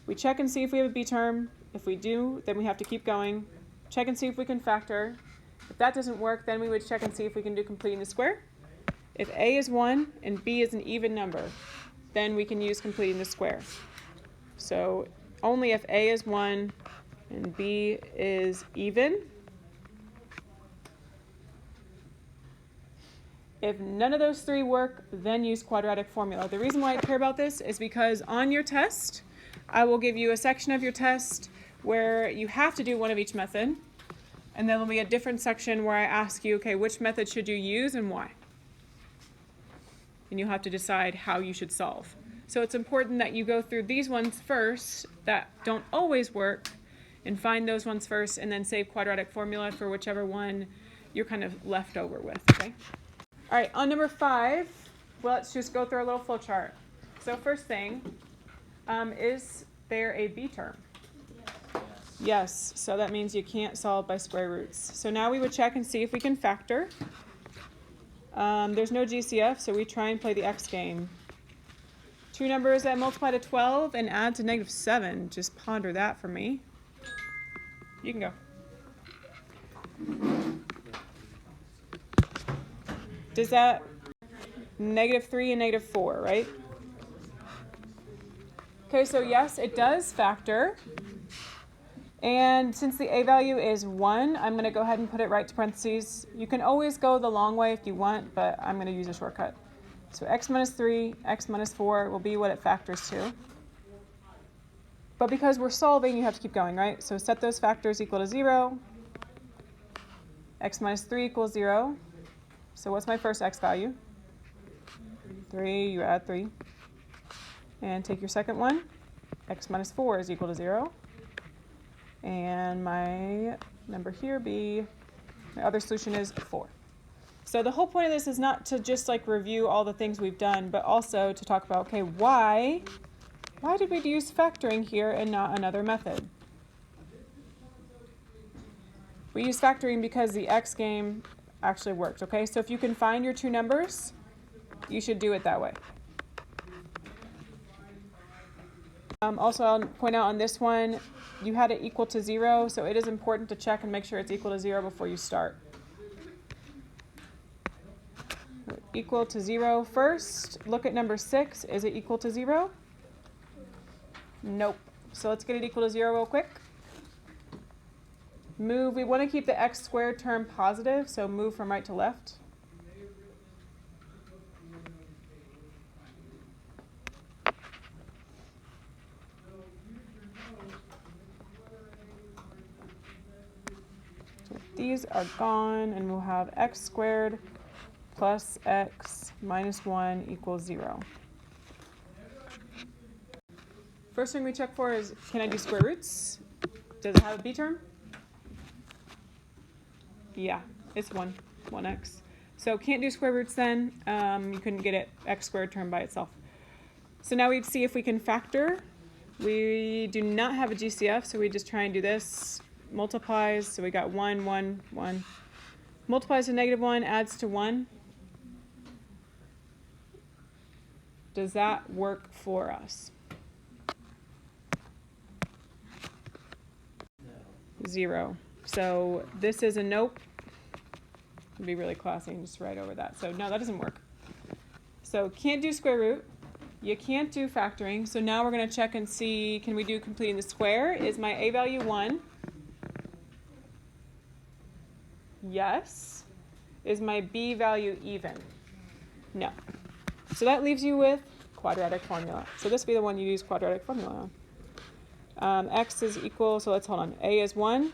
We check and see if we have a b term. If we do, then we have to keep going. Check and see if we can factor. If that doesn't work, then we would check and see if we can do completing the square. If a is 1 and b is an even number, then we can use completing the square. So only if a is 1 and b is even. If none of those three work, then use quadratic formula. The reason why I care about this is because on your test, I will give you a section of your test where you have to do one of each method, and then there'll be a different section where I ask you, okay, which method should you use and why? And you'll have to decide how you should solve. So it's important that you go through these ones first that don't always work, and find those ones first, and then save quadratic formula for whichever one you're kind of left over with, okay? All right, on number 5, well, let's just go through a little flow chart. So first thing, is there a b term? Yes, so that means you can't solve by square roots. So now we would check and see if we can factor. There's no GCF, so we try and play the x game. Two numbers that multiply to 12 and add to -7. Just ponder that for me. You can go. Does that -3 and -4, right? Okay, so yes, it does factor. And since the a value is 1, I'm going to go ahead and put it right to parentheses. You can always go the long way if you want, but I'm going to use a shortcut. So x minus 3, x minus 4 will be what it factors to. But because we're solving, you have to keep going, right? So set those factors equal to 0. X minus 3 equals 0. So what's my first x value? 3, you add 3. And take your second one. X minus 4 is equal to 0. And my number here my other solution is 4. So the whole point of this is not to just like review all the things we've done, but also to talk about, okay, why did we use factoring here and not another method? We use factoring because the x game actually worked, okay? So if you can find your two numbers, you should do it that way. Also, I'll point out on this one, you had it equal to 0, so it is important to check and make sure it's equal to 0 before you start. Equal to 0 first. Look at number 6. Is it equal to 0? Nope. So let's get it equal to 0 real quick. Move. We want to keep the x squared term positive, so move from right to left. So these are gone, and we'll have x squared plus x minus 1 equals 0. First thing we check for is, can I do square roots? Does it have a b term? Yeah, it's 1x. So can't do square roots then. You couldn't get it x squared term by itself. So now we'd see if we can factor. We do not have a GCF, so we just try and do this. Multiplies, so we got 1, 1, 1. Multiplies to -1, adds to 1. Does that work for us? 0. So this is a nope. It'd be really classy and just write over that. So no, that doesn't work. So can't do square root. You can't do factoring. So now we're going to check and see, can we do completing the square? Is my a value 1? Yes. Is my b value even? No. So that leaves you with quadratic formula. So this would be the one you use quadratic formula on. X is equal, so let's hold on. A is 1,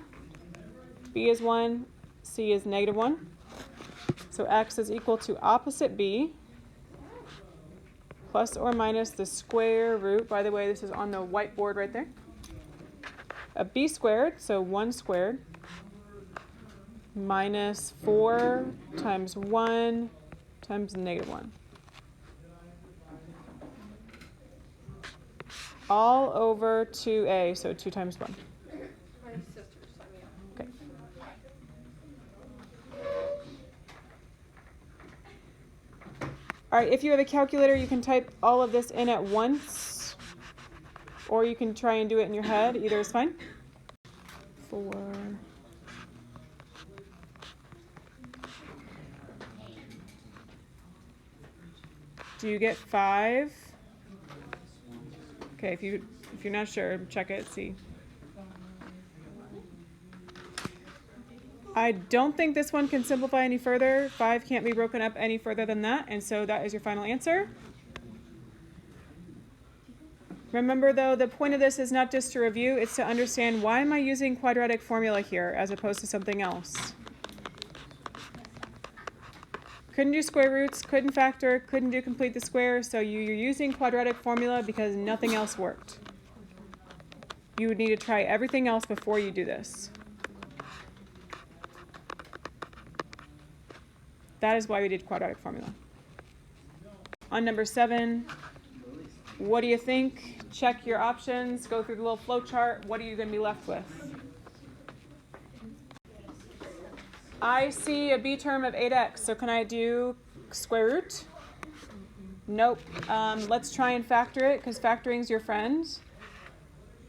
B is 1, C is -1. So X is equal to opposite B plus or minus the square root. By the way, this is on the whiteboard right there. A B squared, so 1 squared, minus 4 times 1 times -1. All over 2a, so 2 times 1. Okay. All right, if you have a calculator, you can type all of this in at once, or you can try and do it in your head. Either is fine. 4. Do you get 5? Okay, if you're not sure, check it, see. I don't think this one can simplify any further. 5 can't be broken up any further than that, and so that is your final answer. Remember though, the point of this is not just to review, it's to understand why am I using quadratic formula here as opposed to something else. Couldn't do square roots, couldn't factor, couldn't do complete the square, so you're using quadratic formula because nothing else worked. You would need to try everything else before you do this. That is why we did quadratic formula. On number 7, what do you think? Check your options, go through the little flow chart. What are you going to be left with? I see a b term of 8x, so can I do square root? Nope. Let's try and factor it, because factoring is your friend.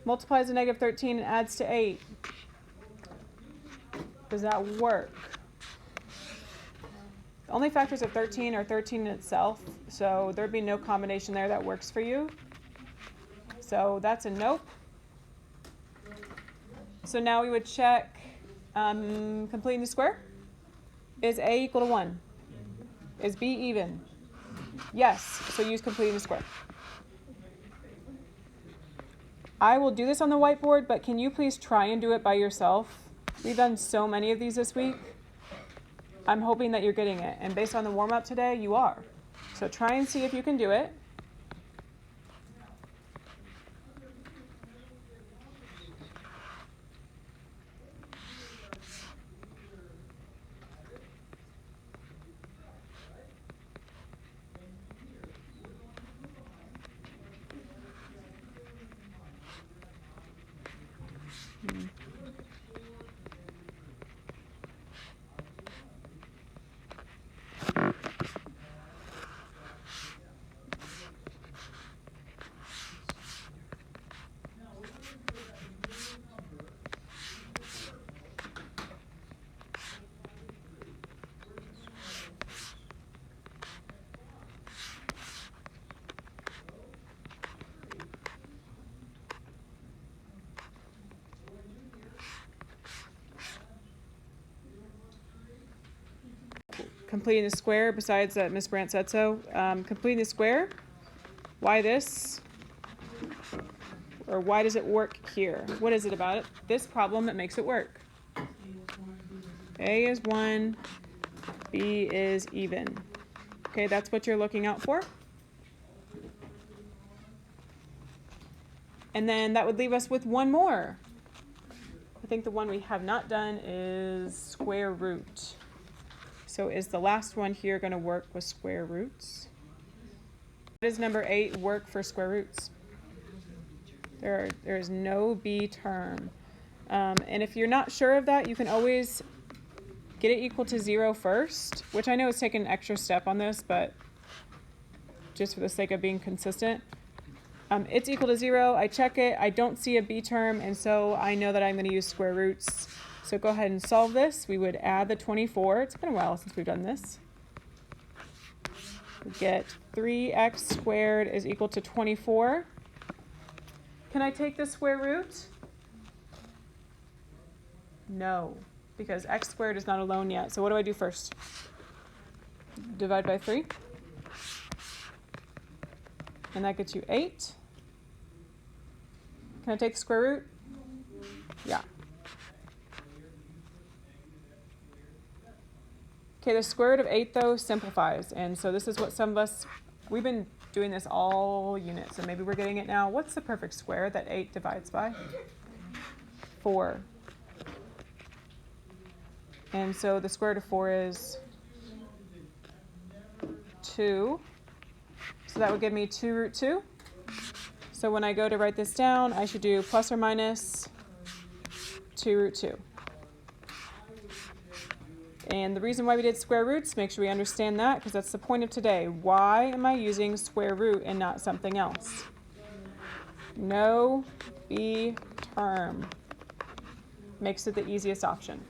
Multiplies a negative 13 and adds to 8. Does that work? The only factors of 13 are 13 in itself, so there'd be no combination there that works for you. So that's a nope. So now we would check completing the square. Is a equal to 1? Is b even? Yes, so use completing the square. I will do this on the whiteboard, but can you please try and do it by yourself? We've done so many of these this week. I'm hoping that you're getting it, and based on the warm-up today, you are. So try and see if you can do it. Completing the square, besides that Miss Brandt said so. Completing the square, why this? Or why does it work here? What is it about it? This problem that makes it work. A is 1, B is even. Okay, that's what you're looking out for. And then that would leave us with one more. I think the one we have not done is square root. So is the last one here going to work with square roots? Does number 8 work for square roots? There is no b term. And if you're not sure of that, you can always get it equal to 0 first, which I know is taking an extra step on this, but just for the sake of being consistent. It's equal to 0. I check it. I don't see a b term, and so I know that I'm going to use square roots. So go ahead and solve this. We would add the 24. It's been a while since we've done this. We get 3x squared is equal to 24. Can I take the square root? No, because x squared is not alone yet. So what do I do first? Divide by 3. And that gets you 8. Can I take the square root? Yeah. Okay, the square root of 8, though, simplifies. And so this is what some of us, we've been doing this all unit, so maybe we're getting it now. What's the perfect square that 8 divides by? 4. And so the square root of 4 is 2. So that would give me 2 root 2. So when I go to write this down, I should do plus or minus 2 root 2. And the reason why we did square roots, make sure we understand that, because that's the point of today. Why am I using square root and not something else? No B term makes it the easiest option.